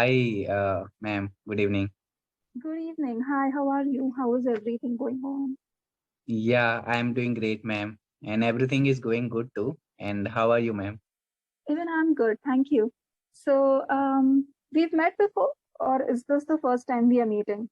Hi, ma'am. Good evening. Good evening. Hi, how are you? How is everything going on? Yeah, I'm doing great, ma'am. And everything is going good too. And how are you, ma'am? Even I'm good, thank you. We've met before, or is this the first time we are meeting?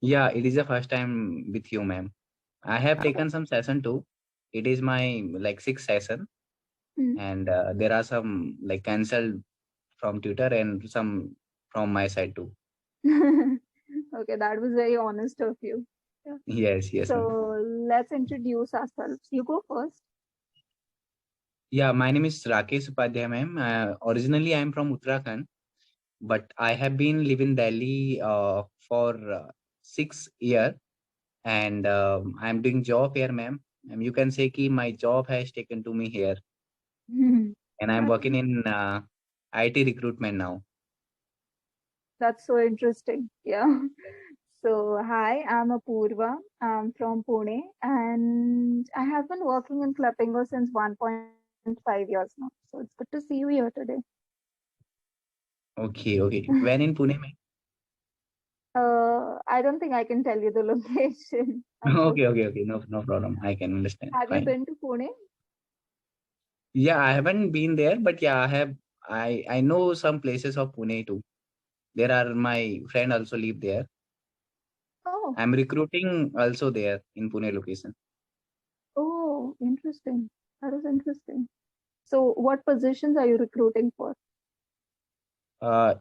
Yeah, it is the first time with you, ma'am. I have Okay. taken some session too. It is my like sixth session, Hmm. and there are some like cancelled from Twitter and some from my side too. Okay, that was very honest of you. Yeah. Yes, yes, So ma'am. let's introduce ourselves. You go first. Yeah, my name is Rakesh Upadhyay, ma'am. Originally, I'm from Uttarakhand, but I have been living Delhi for 6 years and I'm doing job here, ma'am. You can say ki my job has taken to me here, and I'm That, working in IT recruitment now. that's so interesting. Yeah. So, hi, I'm Apoorva. I'm from Pune, and I have been working in Clapingo since 1.5 years now. So, it's good to see you here today. Okay, okay. When in Pune, ma'am? I don't think I can tell you the location, Okay, okay, unfortunately. okay. No, no problem. I can understand. Have you Fine. been to Pune? Yeah, I haven't been there, but yeah, I have. I know some places of Pune too. There are my friend also live there. Oh, I'm recruiting also there in Pune location. oh, interesting. That is interesting. So, what positions are you recruiting for? Uh,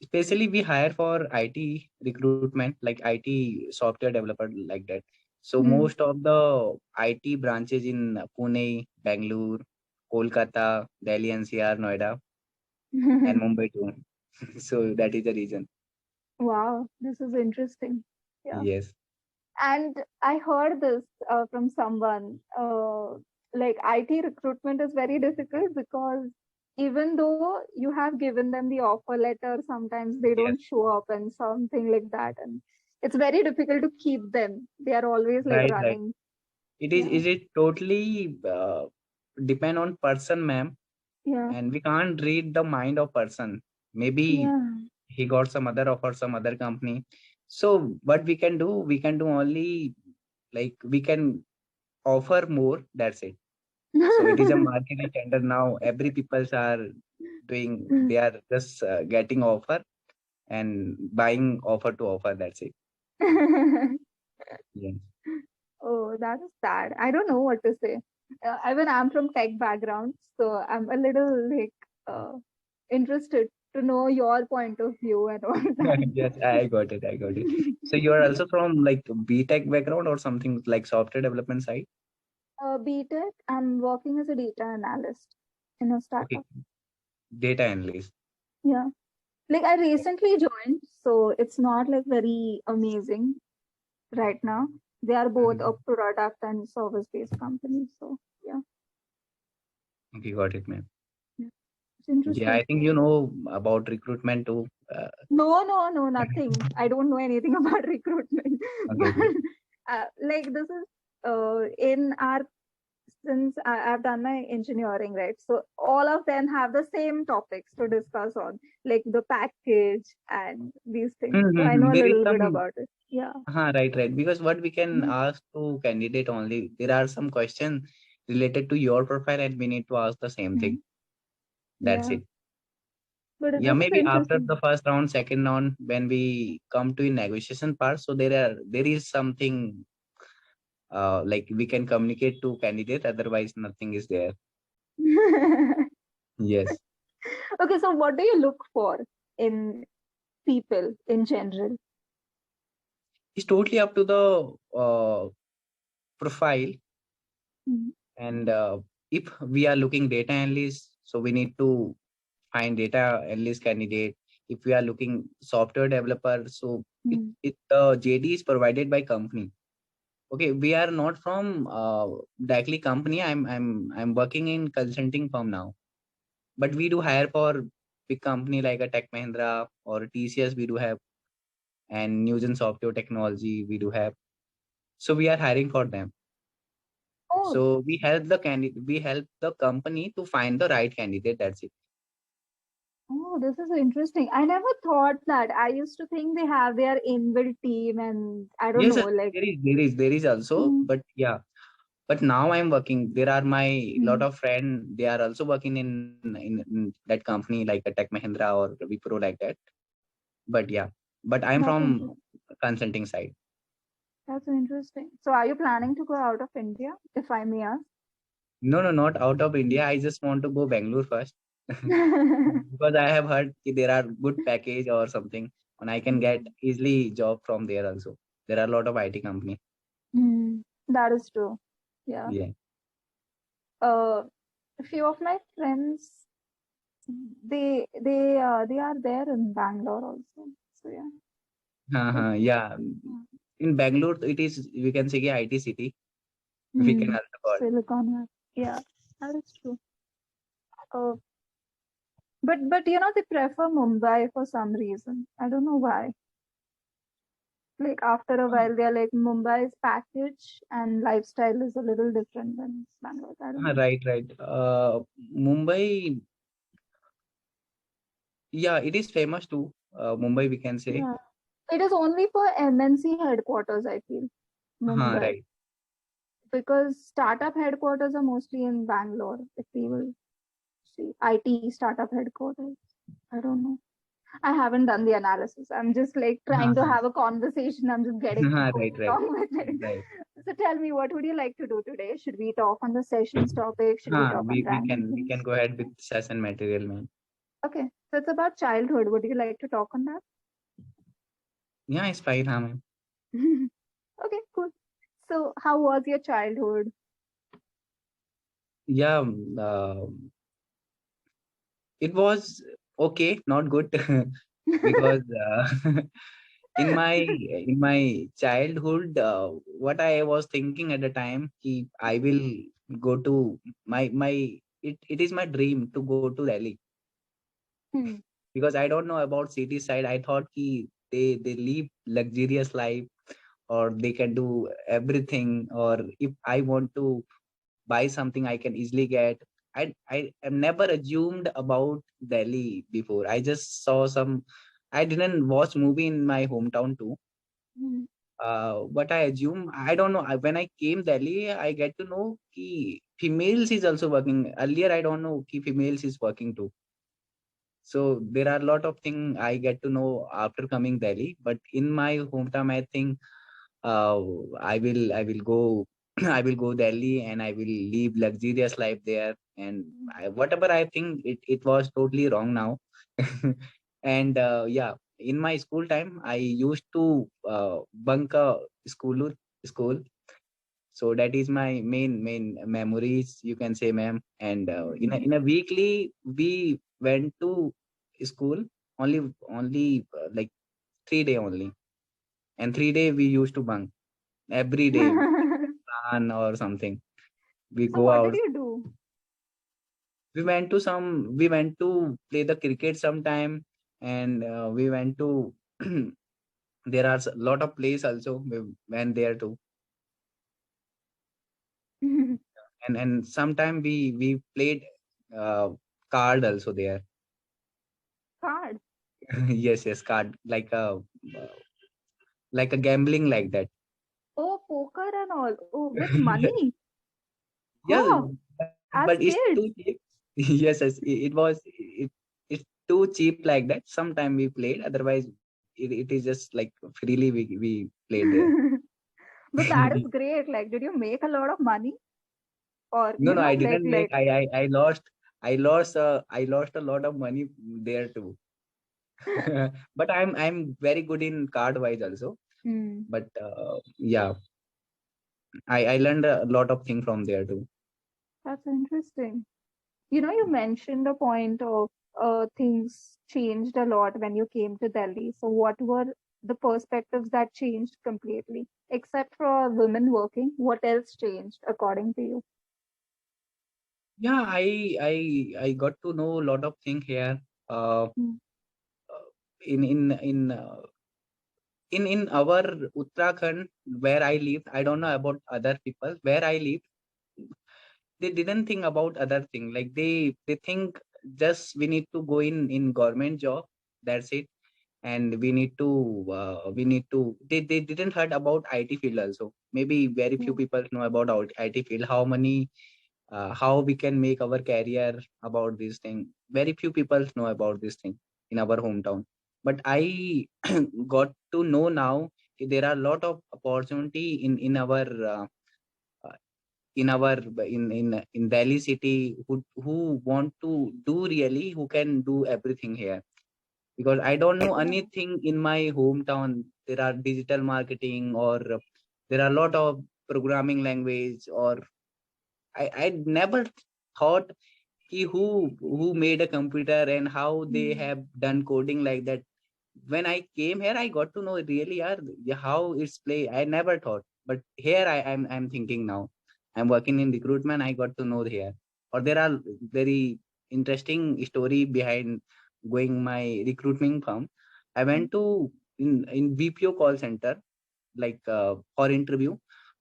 Especially we hire for IT recruitment, like IT software developer like that. So Hmm. most of the IT branches in Pune, Bangalore, Kolkata, Delhi NCR, Noida, and Mumbai too. So that is the reason. Wow, this is interesting. Yeah. Yes. And I heard this from someone like IT recruitment is very difficult because even though you have given them the offer letter, sometimes they Yes. don't show up and something like that. And it's very difficult to keep them. They are always like Right, right. running. It is. Yeah. Is it totally depend on person, ma'am? Yeah. And we can't read the mind of person. Maybe Yeah. he got some other offer, some other company. So what we can do only like we can offer more. That's it. So it is a market tender now. Every peoples are doing. They are just getting offer and buying offer to offer. That's it. Yes. Oh, that is sad. I don't know what to say. Even I'm from tech background, so I'm a little like interested to know your point of view and all that. Yes, I got it. I got it. So you are also from like B Tech background or something like software development side? BTech, I'm working as a data analyst in a Okay, startup. data analyst. Yeah. Like I recently joined, so it's not like very amazing right now. They are both a Mhm. product and service based company. So yeah, Okay, got it, ma'am. yeah. It's Yeah, interesting. I think you know about recruitment too. No, nothing. I don't know anything about recruitment. Okay, But okay. like this is in our since I've done my engineering, right? So all of them have the same topics to discuss on, like the package and these things. So I know a There is little bit some, about it. Yeah. right, right. Because what we can ask to candidate only, there are some questions related to your profile, and we need to ask the same thing. Mhm. That's Yeah. it. But Yeah, this is maybe after interesting. the first round, second round, when we come to a negotiation part, so there is something like we can communicate to candidate. Otherwise, nothing is there. Yes, Okay, so what do you look for in people in general? it's totally up to the profile. Mhm. And if we are looking data analyst, so we need to find data analyst candidate. If we are looking software developer, so Mhm. it the JD is provided by company. Okay, we are not from directly company. I'm working in consulting firm now, but we do hire for big company like a Tech Mahindra or TCS. We do have, and News and Software Technology we do have. So we are hiring for them. Oh, So we help the company to find the right candidate. That's it. Oh, this is interesting. I never thought that. I used to think they have their inbuilt team, and I don't Yes, know, yes, like, there is also, mm, but yeah. But now I'm working. There are my lot mm, of friends. They are also working in that company like a Tech Mahindra or Wipro like that. But yeah, but I'm that's from interesting. consulting side. That's interesting. So, are you planning to go out of India, if I may ask? No, no, not out of India. I just want to go Bangalore first because I have heard there are good package or something, and I can get Mm, easily job from there also. There are a lot of IT company. that is true. Yeah. Yeah. A few of my friends, they are there in Bangalore also. So yeah. Good. Yeah. Yeah. In Bangalore, it is we can say a IT city. We can Hmm. also call. Silicon Valley. Yeah, that is true. Uh, but you know they prefer Mumbai for some reason. I don't know why. Like after a while, they're like Mumbai's package and lifestyle is a little different than Bangalore. I don't know. Right, right. Mumbai, yeah, it is famous too. Mumbai, we can say. Yeah, it is only for MNC headquarters. I feel Mumbai Right. because startup headquarters are mostly in Bangalore. If we will see IT startup headquarters, I don't know. I haven't done the analysis. I'm just like trying to have a conversation. I'm just getting going Right, right, along with it. right. So tell me, what would you like to do today? Should we talk on the sessions topic? Should we talk on We random can things? go ahead with session material, man. Okay, so it's about childhood. Would you like to talk on that? Yeah, it's fine, हाँ, man. Okay, cool. So, how was your childhood? Yeah, it was okay, not good, because in my childhood, what I was thinking at the time, I will go to it is my dream to go to Delhi Hmm. because I don't know about city side. I thought they live luxurious life or they can do everything, or if I want to buy something I can easily get. I have never assumed about Delhi before. I just saw some. I didn't watch movie in my hometown too. Hmm. But I assume I don't know. When I came Delhi, I get to know ki females is also working. Earlier, I don't know ki females is working too. So there are a lot of things I get to know after coming Delhi. But in my hometown, I think uh, I will go I will go Delhi and I will live luxurious life there. And whatever I think it was totally wrong now. And yeah, in my school time, I used to bunk a school. So that is my main memories, you can say, ma'am. And in a weekly, we went to school only like 3 day only, and 3 day we used to bunk every day plan or something. We So, go what did out. you do? We went to play the cricket sometime, and we went to there are a lot of plays also we went there too. And sometime we played uh, card also there. Card. Yes, card like a gambling like that. Oh, poker and all. Oh, with money. Yes, Oh, but as it's too kids. cheap. Yes, yes, it's too cheap like that. Sometime we played, otherwise it is just like freely we played there. But that is great. Like, did you make a lot of money? Or, No, no, I like, didn't make. I lost a lot of money there too. But I'm very good in card wise also. Hmm, But yeah, I learned a lot of things from there too. that's interesting. You mentioned a point of things changed a lot when you came to Delhi. So, what were the perspectives that changed completely? Except for women working, what else changed according to you? Yeah, I got to know a lot of things here. Uh, Hmm. in in in uh, in our Uttarakhand where I live, I don't know about other people. Where I live, they didn't think about other thing. Like they think just we need to go in government job. That's it. And we need to they didn't heard about IT field also. Maybe very few Yeah. people know about IT field. How many how we can make our career about this thing. Very few people know about this thing in our hometown. But I got to know now there are a lot of opportunity uh, in Delhi city who want to do really who can do everything here because I don't know Yeah. anything in my hometown. There are digital marketing or there are a lot of programming language or I never thought who made a computer and how they Mm. have done coding like that. When I came here, I got to know really how it's play. I never thought, but here I'm thinking now. I'm working in recruitment. I got to know here, or there are very interesting story behind going my recruitment firm. I went to in BPO call center like for interview.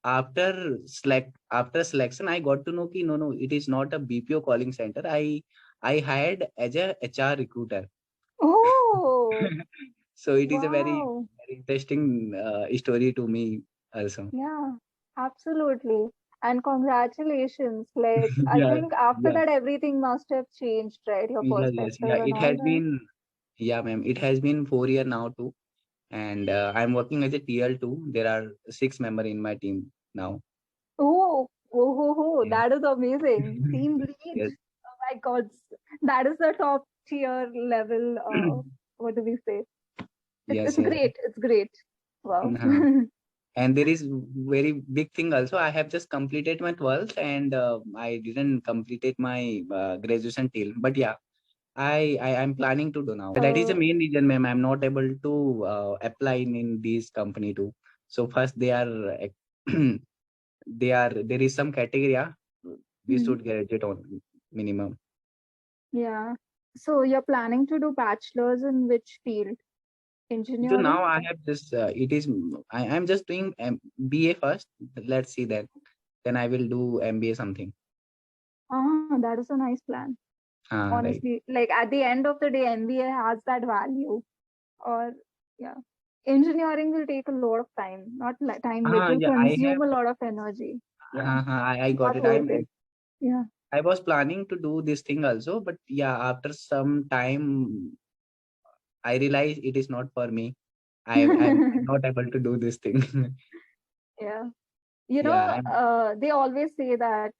After selection, I got to know ki no it is not a BPO calling center. I hired as a HR recruiter. Oh, So it is a wow. very interesting story to me also. Yeah, absolutely. And congratulations. Like, I Yeah, think after yeah, that, everything must have changed, right? Your yes, yeah. perspective and It all has that. been, yeah, ma'am. It has been 4 year now too, and I'm working as a TL2. There are 6 member in my team now. Oh, Yeah. that is amazing. Team lead. Yes, Oh my God. That is the top tier level. What do we say? It's yes, yes. great. It's great. Wow. Uh-huh. And there is very big thing also. I have just completed my 12th and I didn't completed my graduation till. But yeah, I'm planning to do now. That is the Uh, main reason, ma'am. I'm not able to apply in this company too. So first they are there is some criteria we hmm, should graduate on minimum. yeah. So you're planning to do bachelor's in which field? So now Engineering? I have just I'm just doing BA first. Let's see that. Then I will do MBA something. Ah, that is a nice plan. Right. Honestly, like at the end of the day, MBA has that value. Or yeah, engineering will take a lot of time. Not time. It will Yeah, I have. consume a lot of energy. Yeah, I got not it. worth it. Yeah. I was planning to do this thing also, but yeah, after some time, I realized it is not for me. I'm not able to do this thing. Yeah. Yeah, I'm. They always say that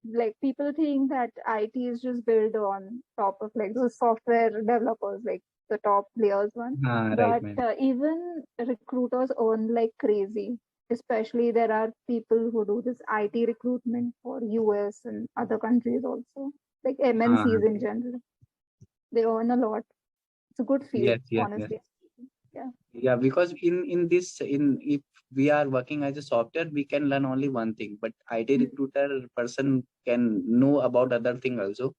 like people think that IT is just built on top of like those software developers, like the top players one. Right, But man. even recruiters earn like crazy. Especially there are people who do this IT recruitment for US and other countries also, like MNCs in Right. general. They earn a lot. It's a good field, Yes, yes, yes. honestly. Yeah. Yeah, because in this in if we are working as a software, we can learn only one thing, but IT Mm. recruiter person can know about other thing also.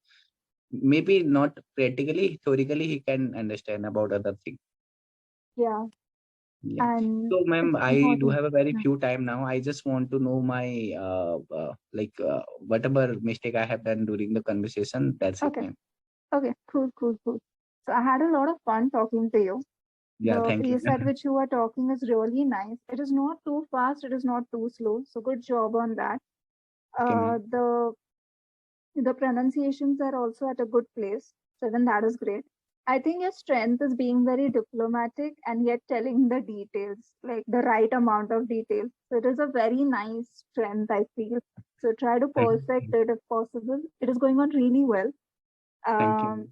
Maybe not practically, theoretically, he can understand about other thing. Yeah. Yeah. And So, ma'am, it's I do important. have a very Yeah. few time now. I just want to know my whatever mistake I have done during the conversation. That's it, Okay. ma'am. Okay. Cool. So I had a lot of fun talking to you. Yeah, The thank you. pace at which you are talking is really nice. It is not too fast, it is not too slow. So good job on that. Okay, ma'am. The pronunciations are also at a good place. So even that is great. I think your strength is being very diplomatic and yet telling the details, like the right amount of detail. So it is a very nice strength, I feel. So try to Thank perfect you. it if possible. It is going on really well. Thank Um, you.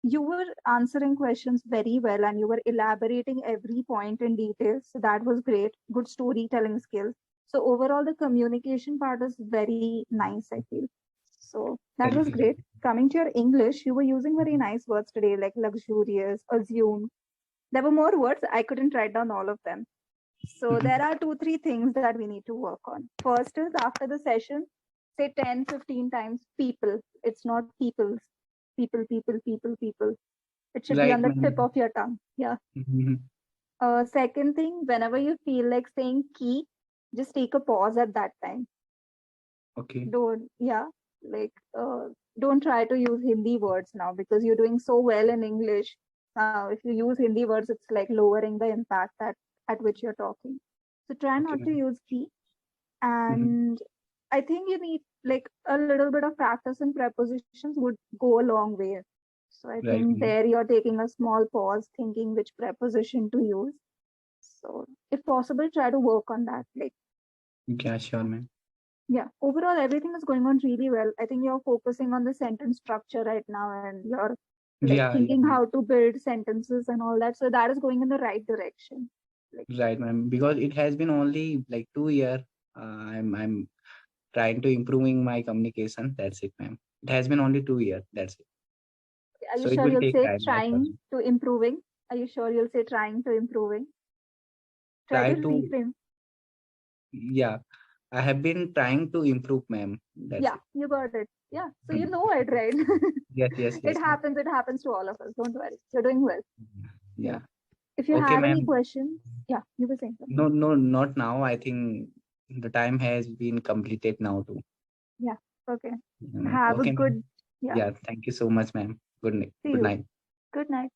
you were answering questions very well and you were elaborating every point in detail. So that was great. Good storytelling skills. So overall, the communication part is very nice, I feel. So that Thank was you. great. Coming to your English, you were using very nice words today, like luxurious, assume. There were more words. I couldn't write down all of them. So there are two, three things that we need to work on. First is after the session, say 10, 15 times people. It's not people's. People. It should be on Right, the tip ma'am. of your tongue. Yeah. Second thing, whenever you feel like saying key, just take a pause at that time. Okay. Don't, yeah, like don't try to use Hindi words now because you're doing so well in English. Now, if you use Hindi words, it's like lowering the impact at which you're talking. So try Okay, not to ma'am. use "ki." Mm-hmm. And I think you need like a little bit of practice in prepositions would go a long way. So I Right, think ma'am. there you're taking a small pause, thinking which preposition to use. So if possible, try to work on that. Like, Yeah, sure, ma'am. yeah, overall, everything is going on really well. I think you're focusing on the sentence structure right now and you're like Yeah, yeah, thinking ma'am. how to build sentences and all that. So that is going in the right direction. Like, Right, ma'am. Because it has been only like 2 year. I'm trying to improving my communication. That's it, ma'am. It has been only 2 year. That's it. are you So it sure will you'll take say time. That's trying also. to improving? Are you sure you'll say trying to improving? Try Try to to. reframe. Yeah, I have been trying to improve, ma'am. That's Yeah, it. you got it. Yeah, so you Mm. know it, right? Yes, yes, It yes, ma'am. happens. It happens to all of us. Don't worry. You're doing well. Yeah. Yeah. If you Okay, have any ma'am. questions, yeah, you were saying something. No, no, not now. I think the time has been completed now too. Yeah. Okay. Yeah, ma'am. Have a Okay, ma'am. good, yeah. Yeah, thank you so much, ma'am. Good night. See Good you. night. Good night.